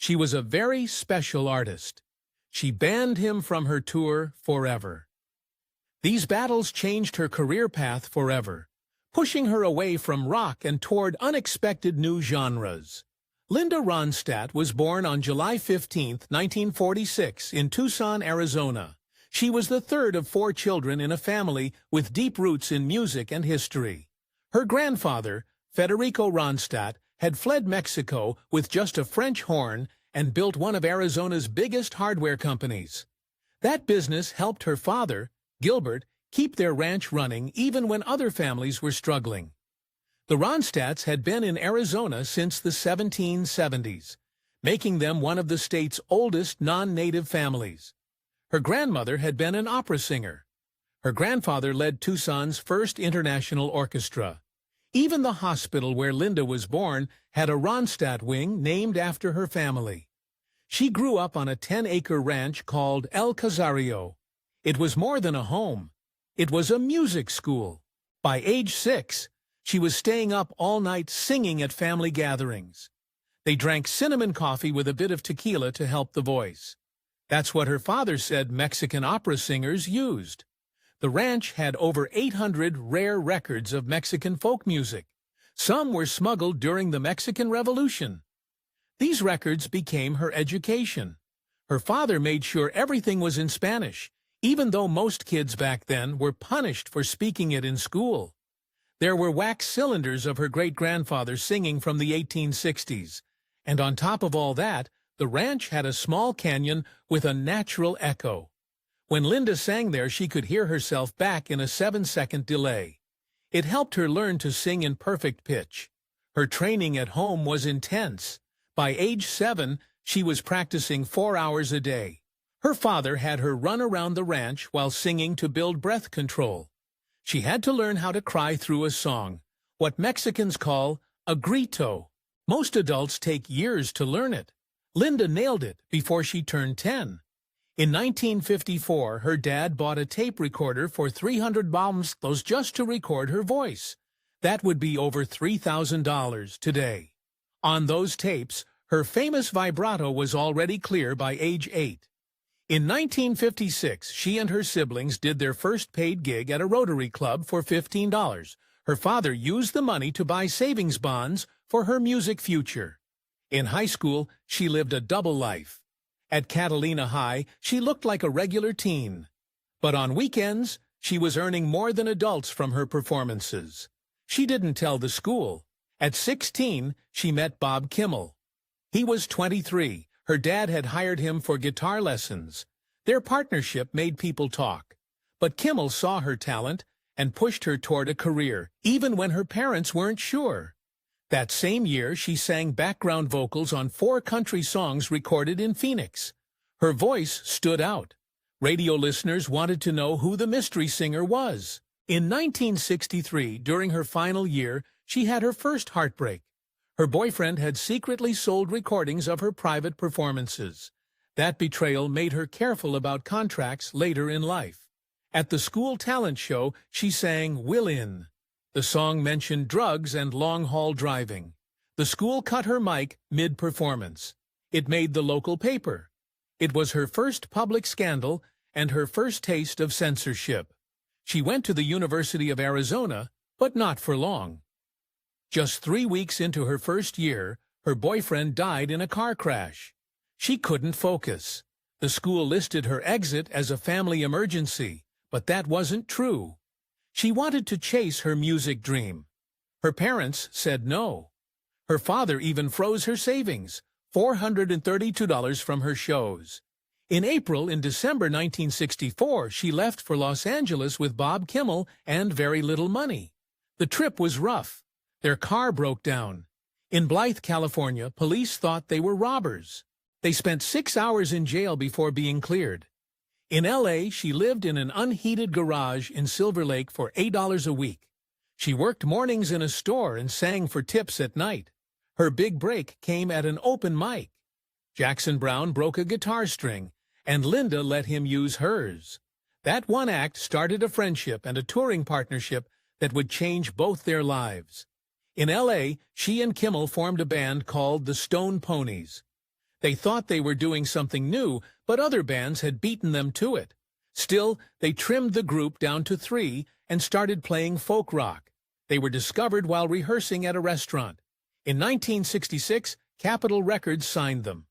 She was a very special artist. She banned him from her tour forever. These battles changed her career path forever, pushing her away from rock and toward unexpected new genres. Linda Ronstadt was born on July 15, 1946, in Tucson, Arizona. She was the third of 4 children in a family with deep roots in music and history. Her grandfather, Federico Ronstadt, had fled Mexico with just a French horn and built one of Arizona's biggest hardware companies. That business helped her father, Gilbert, keep their ranch running even when other families were struggling. The Ronstadts had been in Arizona since the 1770s, making them one of the state's oldest non-native families. Her grandmother had been an opera singer. Her grandfather led Tucson's first international orchestra. Even the hospital where Linda was born had a Ronstadt wing named after her family. She grew up on a 10-acre ranch called El Casario. It was more than a home. It was a music school. By age 6, she was staying up all night singing at family gatherings. They drank cinnamon coffee with a bit of tequila to help the voice. That's what her father said Mexican opera singers used. The ranch had over 800 rare records of Mexican folk music. Some were smuggled during the Mexican Revolution. These records became her education. Her father made sure everything was in Spanish, even though most kids back then were punished for speaking it in school. There were wax cylinders of her great-grandfather singing from the 1860s, and on top of all that, the ranch had a small canyon with a natural echo. When Linda sang there, she could hear herself back in a 7-second delay. It helped her learn to sing in perfect pitch. Her training at home was intense. By age 7, she was practicing 4 hours a day. Her father had her run around the ranch while singing to build breath control. She had to learn how to cry through a song, what Mexicans call a grito. Most adults take years to learn it. Linda nailed it before she turned 10. In 1954, her dad bought a tape recorder for $300 just to record her voice. That would be over $3,000 today. On those tapes, her famous vibrato was already clear by age 8. In 1956, she and her siblings did their first paid gig at a Rotary Club for $15. Her father used the money to buy savings bonds for her music future. In high school, she lived a double life. At Catalina High, she looked like a regular teen. But on weekends, she was earning more than adults from her performances. She didn't tell the school. At 16, she met Bob Kimmel. He was 23. Her dad had hired him for guitar lessons. Their partnership made people talk. But Kimmel saw her talent and pushed her toward a career, even when her parents weren't sure. That same year, she sang background vocals on 4 country songs recorded in Phoenix. Her voice stood out. Radio listeners wanted to know who the mystery singer was. In 1963, during her final year, she had her first heartbreak. Her boyfriend had secretly sold recordings of her private performances. That betrayal made her careful about contracts later in life. At the school talent show, she sang "Will In." The song mentioned drugs and long-haul driving. The school cut her mic mid-performance. It made the local paper. It was her first public scandal and her first taste of censorship. She went to the University of Arizona, but not for long. Just 3 weeks into her first year, her boyfriend died in a car crash. She couldn't focus. The school listed her exit as a family emergency, but that wasn't true. She wanted to chase her music dream. Her parents said no. Her father even froze her savings, $432 from her shows. In December 1964, she left for Los Angeles with Bob Kimmel and very little money. The trip was rough. Their car broke down. In Blythe, California, police thought they were robbers. They spent 6 hours in jail before being cleared. In L.A., she lived in an unheated garage in Silver Lake for $8 a week. She worked mornings in a store and sang for tips at night. Her big break came at an open mic. Jackson Browne broke a guitar string, and Linda let him use hers. That one act started a friendship and a touring partnership that would change both their lives. In L.A., she and Kimmel formed a band called the Stone Ponies. They thought they were doing something new, but other bands had beaten them to it. Still, they trimmed the group down to 3 and started playing folk rock. They were discovered while rehearsing at a restaurant. In 1966, Capitol Records signed them.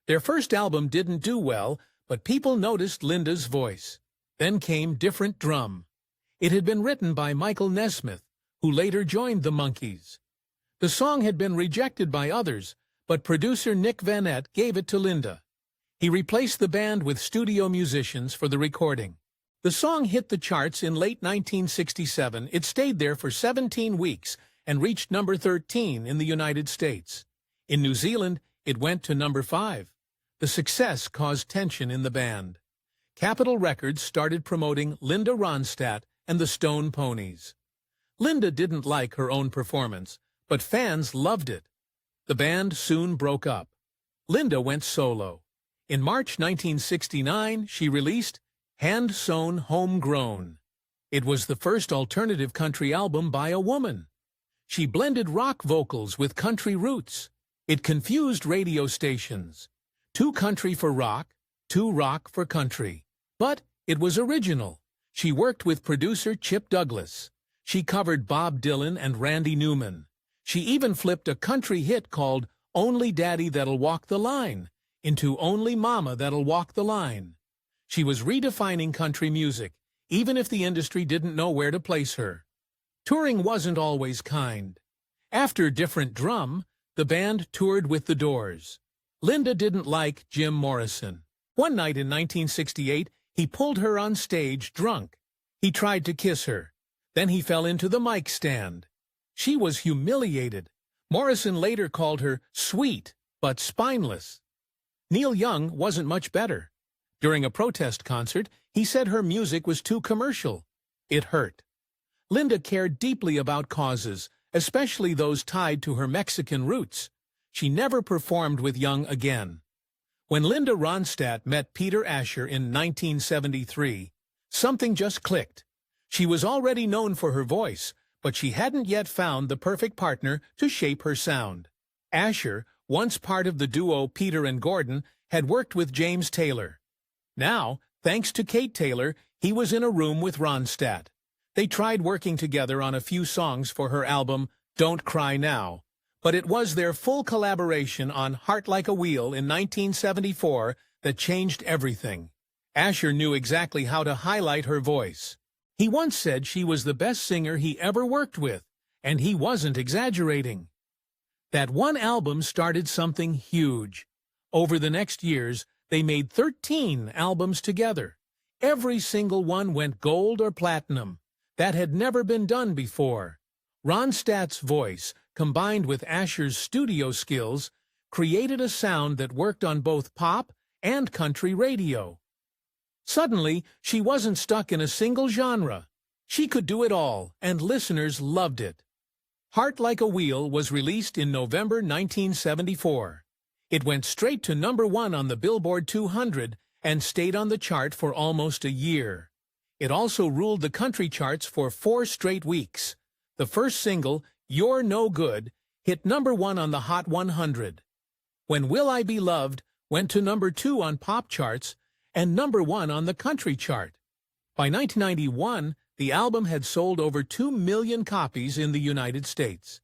Their first album didn't do well, but people noticed Linda's voice. Then came Different Drum. It had been written by Michael Nesmith, who later joined the Monkees. The song had been rejected by others, but producer Nick Vanette gave it to Linda. He replaced the band with studio musicians for the recording. The song hit the charts in late 1967. It stayed there for 17 weeks and reached number 13 in the United States. In New Zealand, it went to number 5. The success caused tension in the band. Capitol Records started promoting Linda Ronstadt and the Stone Ponies. Linda didn't like her own performance, but fans loved it. The band soon broke up. Linda went solo. In March 1969, she released Hand Sewn Homegrown. It was the first alternative country album by a woman. She blended rock vocals with country roots. It confused radio stations. Too country for rock, too rock for country. But it was original. She worked with producer Chip Douglas. She covered Bob Dylan and Randy Newman. She even flipped a country hit called Only Daddy That'll Walk the Line into Only Mama That'll Walk the Line. She was redefining country music, even if the industry didn't know where to place her. Touring wasn't always kind. After Different Drum, the band toured with The Doors. Linda didn't like Jim Morrison. One night in 1968, he pulled her on stage drunk. He tried to kiss her. Then he fell into the mic stand. She was humiliated. Morrison later called her sweet, but spineless. Neil Young wasn't much better. During a protest concert, he said her music was too commercial. It hurt. Linda cared deeply about causes, especially those tied to her Mexican roots. She never performed with Young again. When Linda Ronstadt met Peter Asher in 1973, something just clicked. She was already known for her voice, but she hadn't yet found the perfect partner to shape her sound. Asher, once part of the duo Peter and Gordon, had worked with James Taylor. Now, thanks to Kate Taylor, he was in a room with Ronstadt. They tried working together on a few songs for her album, Don't Cry Now, but it was their full collaboration on Heart Like a Wheel in 1974 that changed everything. Asher knew exactly how to highlight her voice. He once said she was the best singer he ever worked with, and he wasn't exaggerating. That one album started something huge. Over the next years, they made 13 albums together. Every single one went gold or platinum. That had never been done before. Ronstadt's voice, combined with Asher's studio skills, created a sound that worked on both pop and country radio. Suddenly, she wasn't stuck in a single genre. She could do it all, and listeners loved it. Heart Like a Wheel was released in November 1974. It went straight to number 1 on the Billboard 200 and stayed on the chart for almost a year. It also ruled the country charts for 4 straight weeks. The first single, You're No Good, hit number 1 on the Hot 100. When Will I Be Loved went to number 2 on pop charts and number 1 on the country chart. By 1991, the album had sold over 2 million copies in the United States.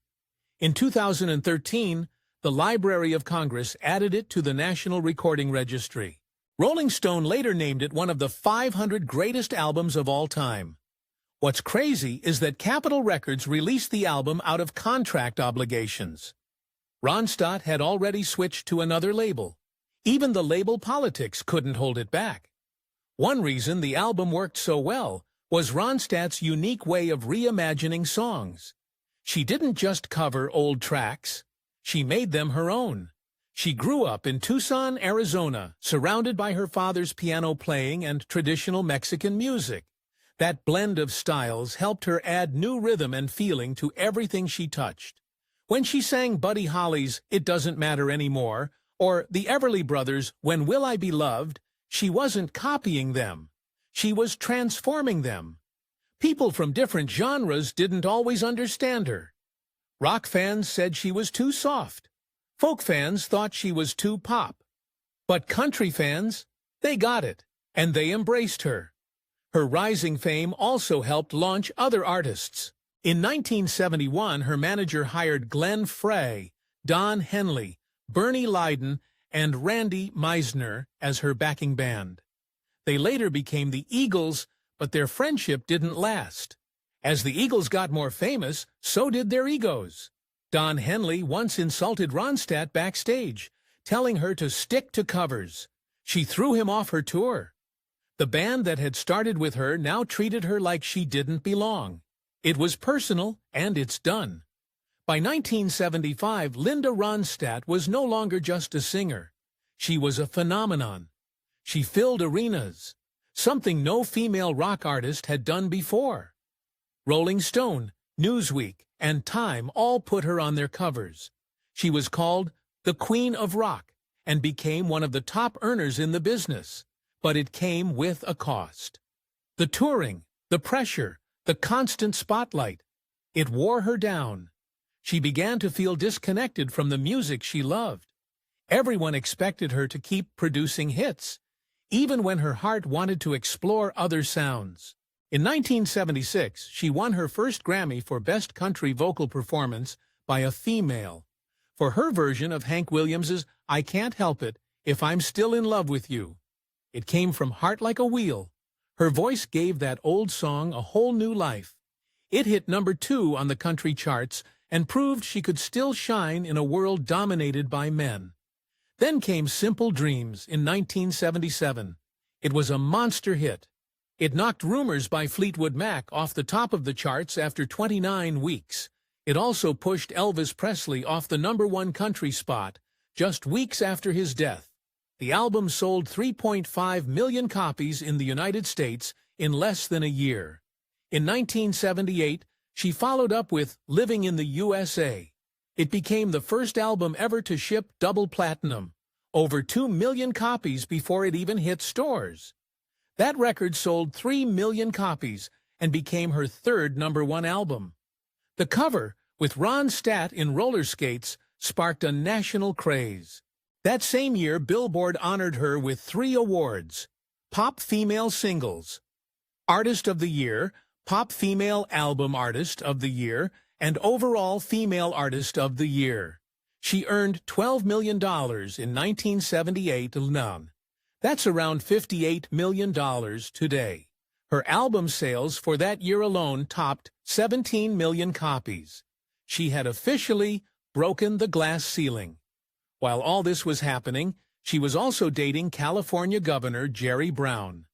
In 2013, the Library of Congress added it to the National Recording Registry. Rolling Stone later named it one of the 500 greatest albums of all time. What's crazy is that Capitol Records released the album out of contract obligations. Ronstadt had already switched to another label. Even the label politics couldn't hold it back. One reason the album worked so well was Ronstadt's unique way of reimagining songs. She didn't just cover old tracks. She made them her own. She grew up in Tucson, Arizona, surrounded by her father's piano playing and traditional Mexican music. That blend of styles helped her add new rhythm and feeling to everything she touched. When she sang Buddy Holly's It Doesn't Matter Anymore, or the Everly Brothers' When Will I Be Loved, she wasn't copying them. She was transforming them. People from different genres didn't always understand her. Rock fans said she was too soft. Folk fans thought she was too pop. But country fans, they got it, and they embraced her. Her rising fame also helped launch other artists. In 1971, her manager hired Glenn Frey, Don Henley, Bernie Leiden, and Randy Meisner as her backing band. They later became the Eagles, but their friendship didn't last. As the Eagles got more famous, so did their egos. Don Henley once insulted Ronstadt backstage, telling her to stick to covers. She threw him off her tour. The band that had started with her now treated her like she didn't belong. It was personal, and it's done. By 1975, Linda Ronstadt was no longer just a singer. She was a phenomenon. She filled arenas, something no female rock artist had done before. Rolling Stone, Newsweek, and Time all put her on their covers. She was called the Queen of Rock and became one of the top earners in the business. But it came with a cost. The touring, the pressure, the constant spotlight. It wore her down. She began to feel disconnected from the music she loved. Everyone expected her to keep producing hits, even when her heart wanted to explore other sounds. In 1976, she won her first Grammy for Best Country Vocal Performance by a female, for her version of Hank Williams's I Can't Help It If I'm Still in Love with You. It came from Heart Like a Wheel. Her voice gave that old song a whole new life. It hit #2 on the country charts and proved she could still shine in a world dominated by men. Then came Simple Dreams in 1977. It was a monster hit. It knocked Rumors by Fleetwood Mac off the top of the charts after 29 weeks. It also pushed Elvis Presley off the #1 country spot just weeks after his death. The album sold 3.5 million copies in the United States in less than a year. In 1978, she followed up with Living in the USA. It became the first album ever to ship double platinum, over 2 million copies before it even hit stores. That record sold 3 million copies and became her third #1 album. The cover, with Ronstadt in roller skates, sparked a national craze. That same year, Billboard honored her with 3 awards: Pop Female Singles, Artist of the Year, Pop Female Album Artist of the Year, and Overall Female Artist of the Year. She earned $12 million in 1978 alone. That's around $58 million today. Her album sales for that year alone topped 17 million copies. She had officially broken the glass ceiling. While all this was happening, she was also dating California Governor Jerry Brown.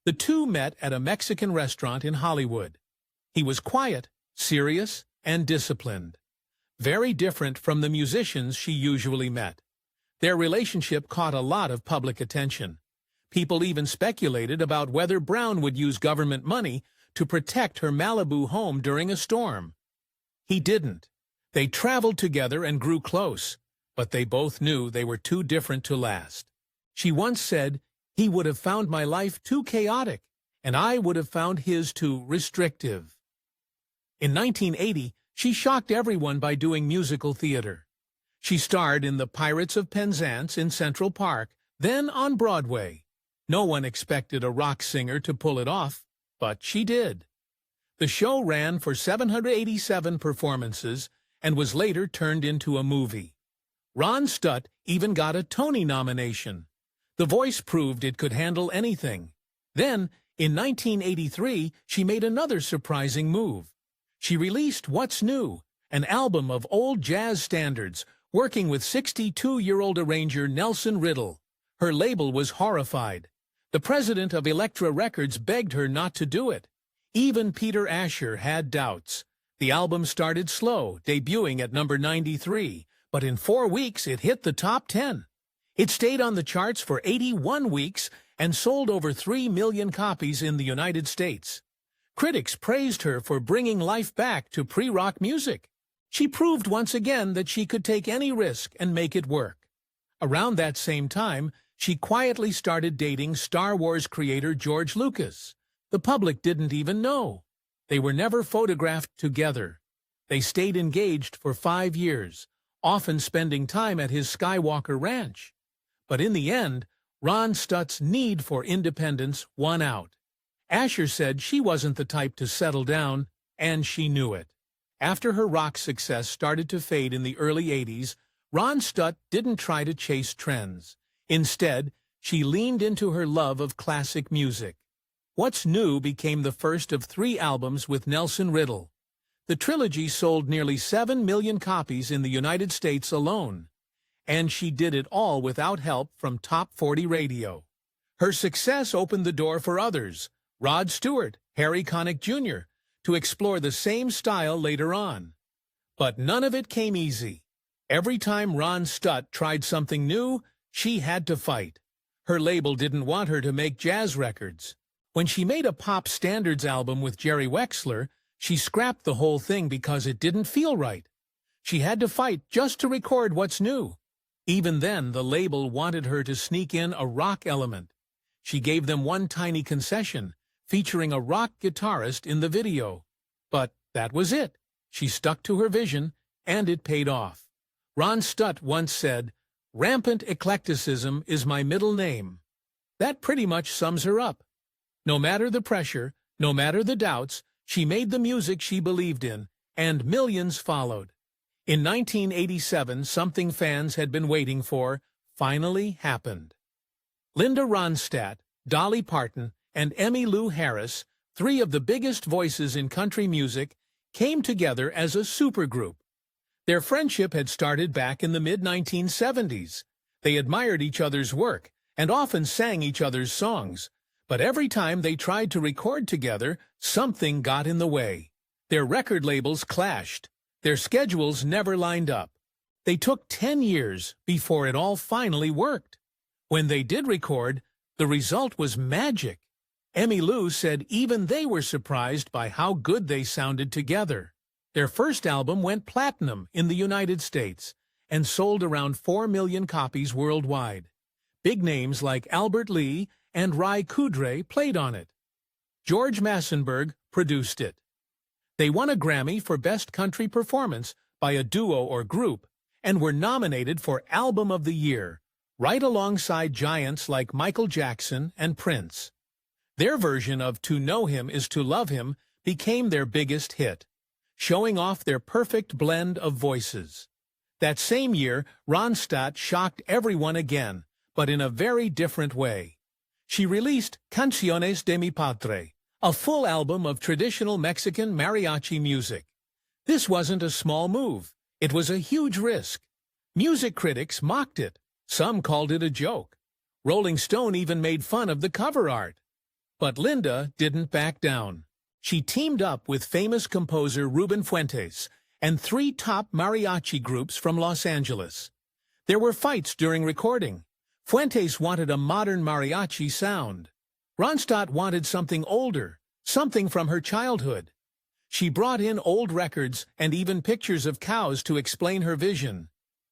The two met at a Mexican restaurant in Hollywood. He was quiet, serious, and disciplined. Very different from the musicians she usually met. Their relationship caught a lot of public attention. People even speculated about whether Brown would use government money to protect her Malibu home during a storm. He didn't. They traveled together and grew close, but they both knew they were too different to last. She once said, "He would have found my life too chaotic, and I would have found his too restrictive." In 1980, she shocked everyone by doing musical theater. She starred in The Pirates of Penzance in Central Park, then on Broadway. No one expected a rock singer to pull it off, but she did. The show ran for 787 performances and was later turned into a movie. Ronstadt even got a Tony nomination. The voice proved it could handle anything. Then, in 1983, she made another surprising move. She released What's New, an album of old jazz standards, working with 62-year-old arranger Nelson Riddle. Her label was horrified. The president of Elektra Records begged her not to do it. Even Peter Asher had doubts. The album started slow, debuting at number 93, but in 4 weeks it hit the top 10. It stayed on the charts for 81 weeks and sold over 3 million copies in the United States. Critics praised her for bringing life back to pre-rock music. She proved once again that she could take any risk and make it work. Around that same time, she quietly started dating Star Wars creator George Lucas. The public didn't even know. They were never photographed together. They stayed engaged for 5 years, often spending time at his Skywalker Ranch. But in the end, Ronstadt's need for independence won out. Asher said she wasn't the type to settle down, and she knew it. After her rock success started to fade in the early 80s, Ronstadt didn't try to chase trends. Instead, she leaned into her love of classic music. What's New became the first of 3 albums with Nelson Riddle. The trilogy sold nearly 7 million copies in the United States alone. And she did it all without help from Top 40 radio. Her success opened the door for others, Rod Stewart, Harry Connick Jr., to explore the same style later on. But none of it came easy. Every time Ronstadt tried something new, she had to fight. Her label didn't want her to make jazz records. When she made a pop standards album with Jerry Wexler, she scrapped the whole thing because it didn't feel right. She had to fight just to record What's New. Even then, the label wanted her to sneak in a rock element. She gave them one tiny concession, featuring a rock guitarist in the video. But that was it. She stuck to her vision, and it paid off. Ronstadt once said, "Rampant eclecticism is my middle name." That pretty much sums her up. No matter the pressure, no matter the doubts, she made the music she believed in, and millions followed. In 1987, something fans had been waiting for finally happened. Linda Ronstadt, Dolly Parton, and Emmylou Harris, 3 of the biggest voices in country music, came together as a supergroup. Their friendship had started back in the mid-1970s. They admired each other's work and often sang each other's songs. But every time they tried to record together, something got in the way. Their record labels clashed. Their schedules never lined up. They took 10 years before it all finally worked. When they did record, the result was magic. Emmylou said even they were surprised by how good they sounded together. Their first album went platinum in the United States and sold around 4 million copies worldwide. Big names like Albert Lee and Ry Cooder played on it. George Massenburg produced it. They won a Grammy for Best Country Performance by a duo or group and were nominated for Album of the Year, right alongside giants like Michael Jackson and Prince. Their version of To Know Him Is to Love Him became their biggest hit, showing off their perfect blend of voices. That same year, Ronstadt shocked everyone again, but in a very different way. She released Canciones de mi Padre, a full album of traditional Mexican mariachi music. This wasn't a small move. It was a huge risk. Music critics mocked it. Some called it a joke. Rolling Stone even made fun of the cover art. But Linda didn't back down. She teamed up with famous composer Ruben Fuentes and 3 top mariachi groups from Los Angeles. There were fights during recording. Fuentes wanted a modern mariachi sound. Ronstadt wanted something older, something from her childhood. She brought in old records and even pictures of cows to explain her vision.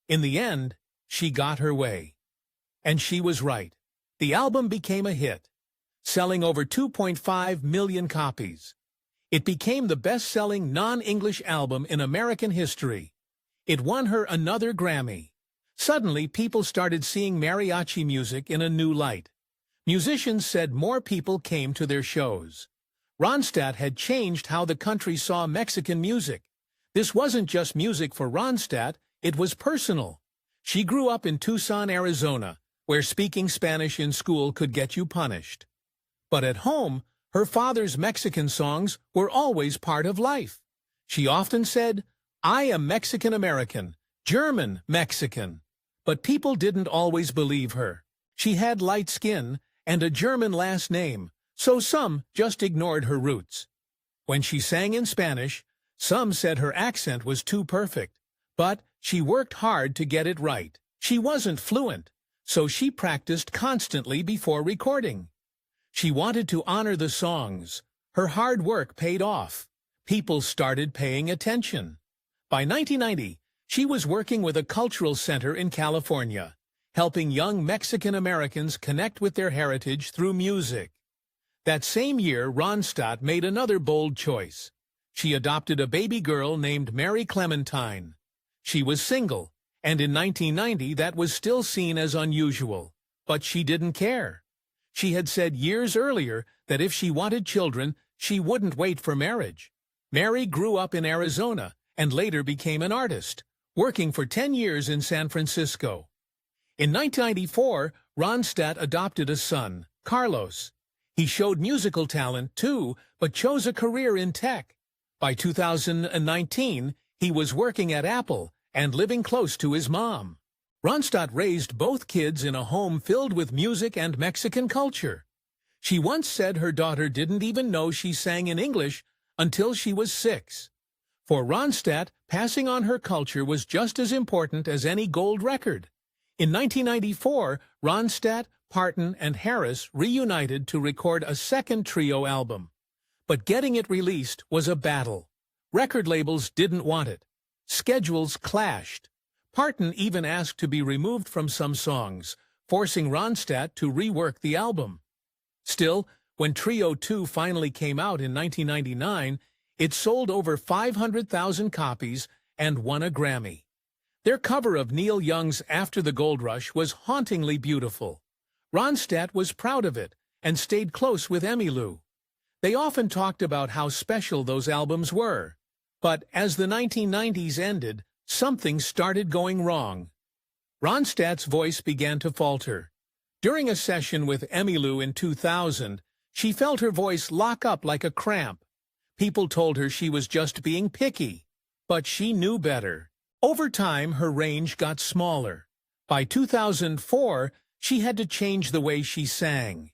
In the end, she got her way. And she was right. The album became a hit, selling over 2.5 million copies. It became the best-selling non-English album in American history. It won her another Grammy. Suddenly, people started seeing mariachi music in a new light. Musicians said more people came to their shows. Ronstadt had changed how the country saw Mexican music. This wasn't just music for Ronstadt, it was personal. She grew up in Tucson, Arizona, where speaking Spanish in school could get you punished. But at home, her father's Mexican songs were always part of life. She often said, "I am Mexican-American, German-Mexican." But people didn't always believe her. She had light skin and a German last name, so some just ignored her roots. When she sang in Spanish, some said her accent was too perfect, but she worked hard to get it right. She wasn't fluent, so she practiced constantly before recording. She wanted to honor the songs. Her hard work paid off. People started paying attention. By 1990, she was working with a cultural center in California, helping young Mexican Americans connect with their heritage through music. That same year, Ronstadt made another bold choice. She adopted a baby girl named Mary Clementine. She was single, and in 1990 that was still seen as unusual. but she didn't care. She had said years earlier that if she wanted children, she wouldn't wait for marriage. Mary grew up in Arizona and later became an artist, working for 10 years in San Francisco. In 1994, Ronstadt adopted a son, Carlos. He showed musical talent too, but chose a career in tech. By 2019, he was working at Apple and living close to his mom. Ronstadt raised both kids in a home filled with music and Mexican culture. She once said her daughter didn't even know she sang in English until she was 6. For Ronstadt, passing on her culture was just as important as any gold record. In 1994, Ronstadt, Parton, and Harris reunited to record a second trio album. But getting it released was a battle. Record labels didn't want it. Schedules clashed. Parton even asked to be removed from some songs, forcing Ronstadt to rework the album. Still, when Trio 2 finally came out in 1999, it sold over 500,000 copies and won a Grammy. Their cover of Neil Young's After the Gold Rush was hauntingly beautiful. Ronstadt was proud of it and stayed close with Emmylou. They often talked about how special those albums were. But as the 1990s ended, something started going wrong. Ronstadt's voice began to falter. During a session with Emmylou in 2000, she felt her voice lock up like a cramp. People told her she was just being picky, but she knew better. Over time, her range got smaller. By 2004, she had to change the way she sang.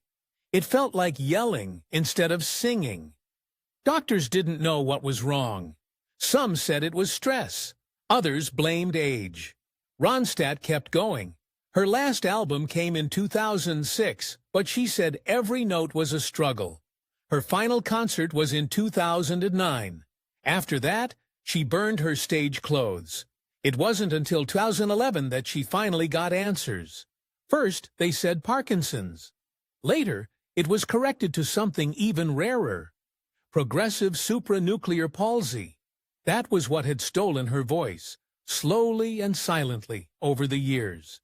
It felt like yelling instead of singing. Doctors didn't know what was wrong. Some said it was stress. Others blamed age. Ronstadt kept going. Her last album came in 2006, but she said every note was a struggle. Her final concert was in 2009. After that, she burned her stage clothes. It wasn't until 2011 that she finally got answers. First, they said Parkinson's. Later, it was corrected to something even rarer: progressive supranuclear palsy. That was what had stolen her voice, slowly and silently over the years.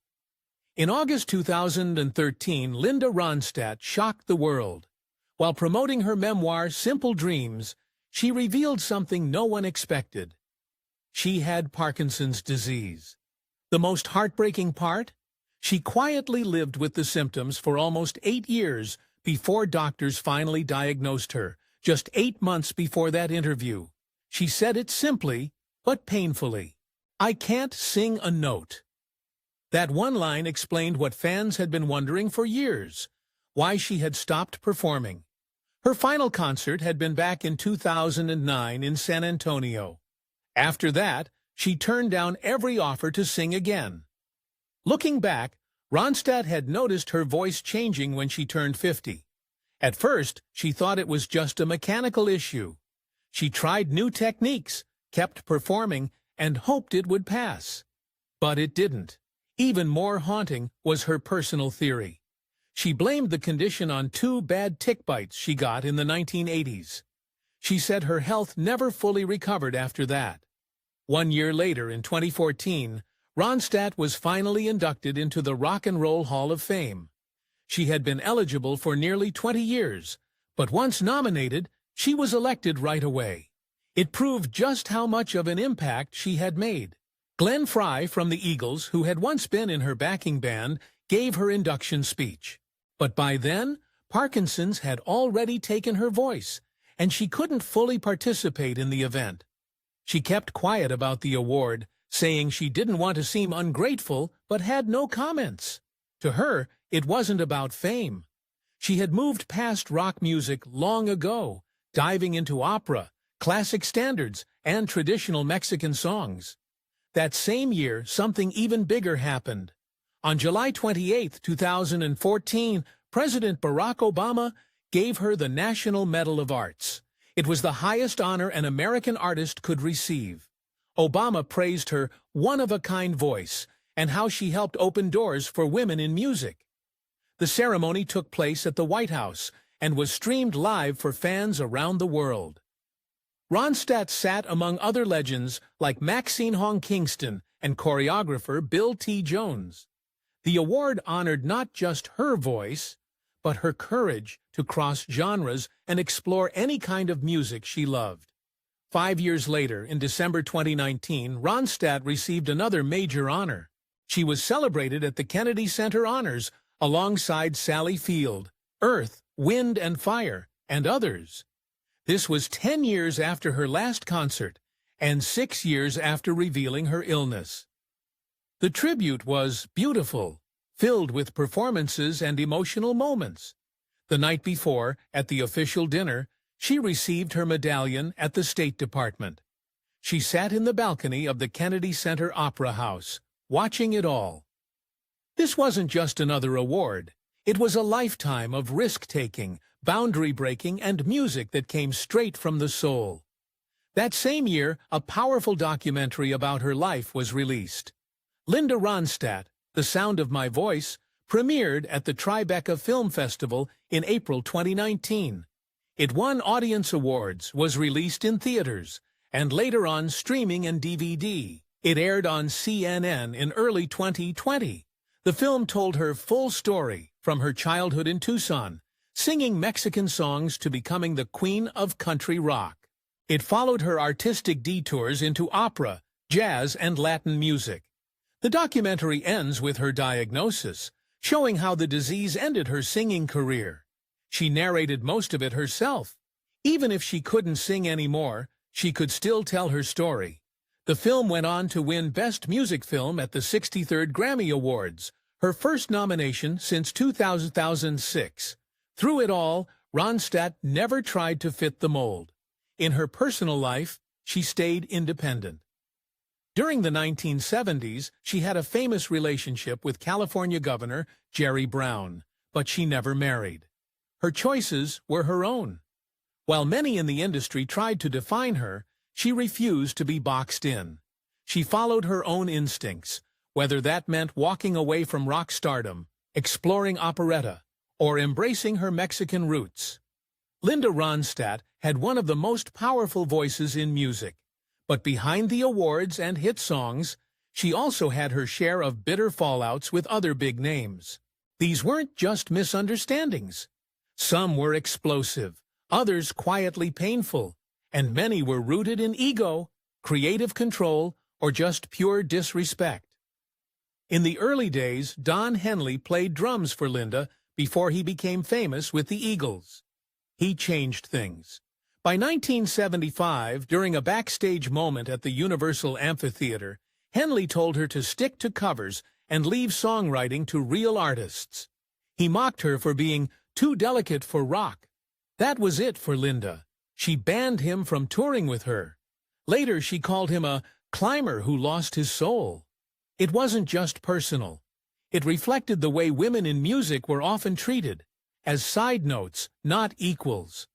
In August 2013, Linda Ronstadt shocked the world. While promoting her memoir, Simple Dreams, she revealed something no one expected. She had Parkinson's disease. The most heartbreaking part? She quietly lived with the symptoms for almost 8 years before doctors finally diagnosed her, just 8 months before that interview. She said it simply, but painfully: "I can't sing a note." That one line explained what fans had been wondering for years: why she had stopped performing. Her final concert had been back in 2009 in San Antonio. After that, she turned down every offer to sing again. Looking back, Ronstadt had noticed her voice changing when she turned 50. At first, she thought it was just a mechanical issue. She tried new techniques, kept performing, and hoped it would pass. But it didn't. Even more haunting was her personal theory. She blamed the condition on 2 bad tick bites she got in the 1980s. She said her health never fully recovered after that. 1 year later, in 2014, Ronstadt was finally inducted into the Rock and Roll Hall of Fame. She had been eligible for nearly 20 years, but once nominated, she was elected right away. It proved just how much of an impact she had made. Glenn Frey from the Eagles, who had once been in her backing band, gave her induction speech. But by then, Parkinson's had already taken her voice, and she couldn't fully participate in the event. She kept quiet about the award, saying she didn't want to seem ungrateful, but had no comments. To her, it wasn't about fame. She had moved past rock music long ago, diving into opera, classic standards, and traditional Mexican songs. That same year, something even bigger happened. On July 28, 2014, President Barack Obama gave her the National Medal of Arts. It was the highest honor an American artist could receive. Obama praised her one-of-a-kind voice and how she helped open doors for women in music. The ceremony took place at the White House and was streamed live for fans around the world. Ronstadt sat among other legends like Maxine Hong Kingston and choreographer Bill T. Jones. The award honored not just her voice, but her courage to cross genres and explore any kind of music she loved. 5 years later, in December 2019, Ronstadt received another major honor. She was celebrated at the Kennedy Center Honors alongside Sally Field, Earth, Wind and Fire, and others. This was 10 years after her last concert and 6 years after revealing her illness. The tribute was beautiful, filled with performances and emotional moments. The night before, at the official dinner, she received her medallion at the State Department. She sat in the balcony of the Kennedy Center Opera House, watching it all. This wasn't just another award. It was a lifetime of risk-taking, boundary-breaking, and music that came straight from the soul. That same year, a powerful documentary about her life was released. Linda Ronstadt, The Sound of My Voice, premiered at the Tribeca Film Festival in April 2019. It won audience awards, was released in theaters, and later on streaming and DVD. It aired on CNN in early 2020. The film told her full story, from her childhood in Tucson, singing Mexican songs to becoming the queen of country rock. It followed her artistic detours into opera, jazz, and Latin music. The documentary ends with her diagnosis, showing how the disease ended her singing career. She narrated most of it herself. Even if she couldn't sing anymore, she could still tell her story. The film went on to win Best Music Film at the 63rd Grammy Awards, her first nomination since 2006. Through it all, Ronstadt never tried to fit the mold. In her personal life, she stayed independent. During the 1970s, she had a famous relationship with California Governor Jerry Brown, but she never married. Her choices were her own. While many in the industry tried to define her, she refused to be boxed in. She followed her own instincts, whether that meant walking away from rock stardom, exploring operetta, or embracing her Mexican roots. Linda Ronstadt had one of the most powerful voices in music. But behind the awards and hit songs, she also had her share of bitter fallouts with other big names. These weren't just misunderstandings. Some were explosive, others quietly painful, and many were rooted in ego, creative control, or just pure disrespect. In the early days, Don Henley played drums for Linda before he became famous with the Eagles. He changed things. By 1975, during a backstage moment at the Universal Amphitheater, Henley told her to stick to covers and leave songwriting to real artists. He mocked her for being too delicate for rock. That was it for Linda. She banned him from touring with her. Later, she called him a climber who lost his soul. It wasn't just personal. It reflected the way women in music were often treated, as side notes, not equals.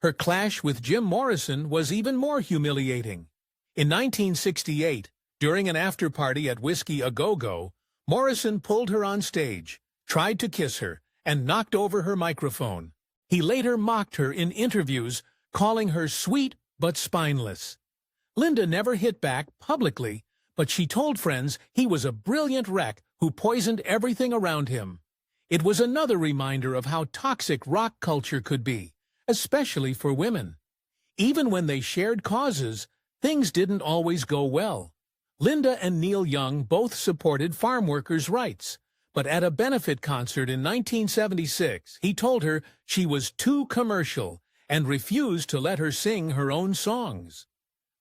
Her clash with Jim Morrison was even more humiliating. In 1968, during an after-party at Whiskey A Go-Go, Morrison pulled her on stage, tried to kiss her, and knocked over her microphone. He later mocked her in interviews, calling her sweet but spineless. Linda never hit back publicly, but she told friends he was a brilliant wreck who poisoned everything around him. It was another reminder of how toxic rock culture could be, especially for women. Even when they shared causes, things didn't always go well. Linda and Neil Young both supported farm workers' rights, but at a benefit concert in 1976, he told her she was too commercial and refused to let her sing her own songs.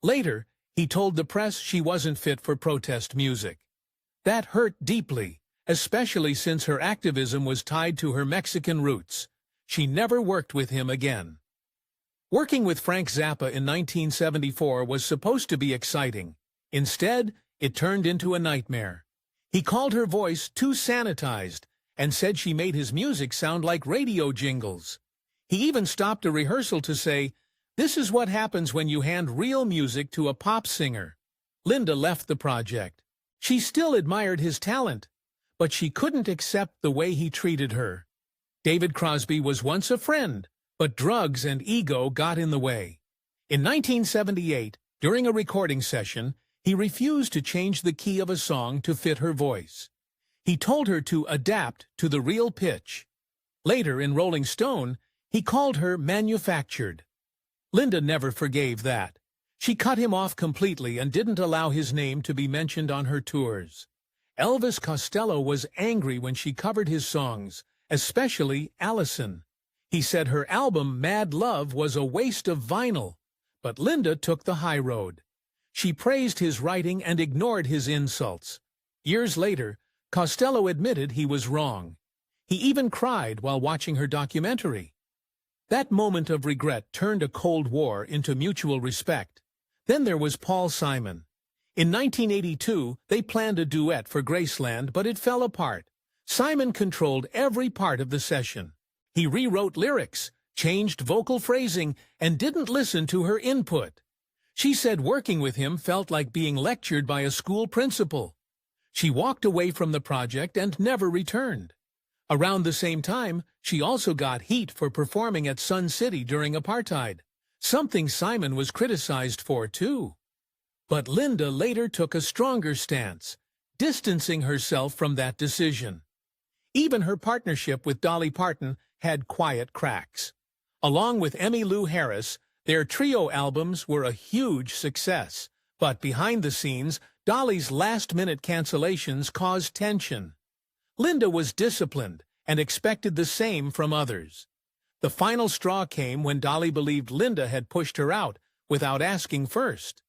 Later, he told the press she wasn't fit for protest music. That hurt deeply, especially since her activism was tied to her Mexican roots. She never worked with him again. Working with Frank Zappa in 1974 was supposed to be exciting. Instead, it turned into a nightmare. He called her voice too sanitized and said she made his music sound like radio jingles. He even stopped a rehearsal to say, "This is what happens when you hand real music to a pop singer." Linda left the project. She still admired his talent, but she couldn't accept the way he treated her. David Crosby was once a friend, but drugs and ego got in the way. In 1978, during a recording session, he refused to change the key of a song to fit her voice. He told her to adapt to the real pitch. Later, in Rolling Stone, he called her manufactured. Linda never forgave that. She cut him off completely and didn't allow his name to be mentioned on her tours. Elvis Costello was angry when she covered his songs, especially Allison. He said her album Mad Love was a waste of vinyl, but Linda took the high road. She praised his writing and ignored his insults. Years later, Costello admitted he was wrong. He even cried while watching her documentary. That moment of regret turned a Cold War into mutual respect. Then there was Paul Simon. In 1982, they planned a duet for Graceland, but it fell apart. Simon controlled every part of the session. He rewrote lyrics, changed vocal phrasing, and didn't listen to her input. She said working with him felt like being lectured by a school principal. She walked away from the project and never returned. Around the same time, she also got heat for performing at Sun City during apartheid, something Simon was criticized for too. But Linda later took a stronger stance, distancing herself from that decision. Even her partnership with Dolly Parton had quiet cracks. Along with Emmylou Harris, their trio albums were a huge success, but behind the scenes, Dolly's last-minute cancellations caused tension. Linda was disciplined and expected the same from others. The final straw came when Dolly believed Linda had pushed her out without asking first.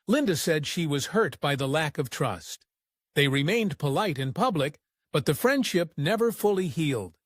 Linda said she was hurt by the lack of trust. They remained polite in public, but the friendship never fully healed.